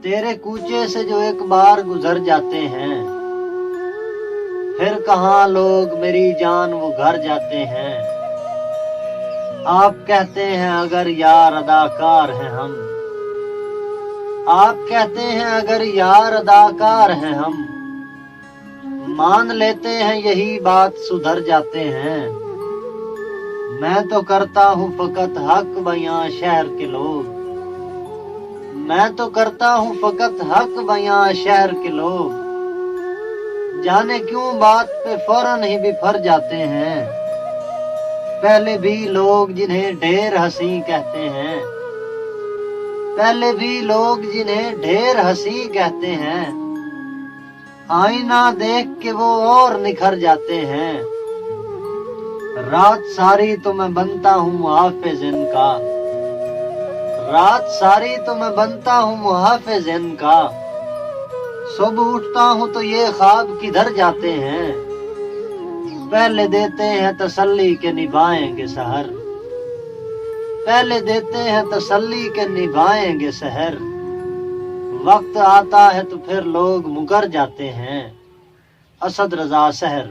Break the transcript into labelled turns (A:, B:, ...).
A: तेरे कूचे से जो एक बार गुजर जाते हैं, फिर कहाँ लोग मेरी जान वो घर जाते हैं। आप कहते हैं अगर यार अदाकार हैं हम, आप कहते हैं अगर यार अदाकार हैं हम, मान लेते हैं यही बात सुधर जाते हैं। मैं तो करता हूँ फकत हक बयां शहर के लोग, मैं तो करता हूँ फकत हक बयां शहर के लोग, जाने क्यों बात पे फौरन ही बिफर जाते हैं। पहले भी लोग जिन्हें ढेर हंसी कहते हैं, पहले भी लोग जिन्हें ढेर हंसी कहते हैं, आईना देख के वो और निखर जाते हैं। रात सारी तो मैं बनता हूँ मुहाफिज इनका, रात सारी तो मैं बनता हूँ मुहाफिज इनका, सुबह उठता हूँ तो ये ख्वाब किधर जाते हैं। पहले देते हैं तसल्ली के निभाएंगे सहर, पहले देते हैं तसल्ली के निभाएंगे सहर, वक्त आता है तो फिर लोग मुकर जाते हैं। असद रजा सहर।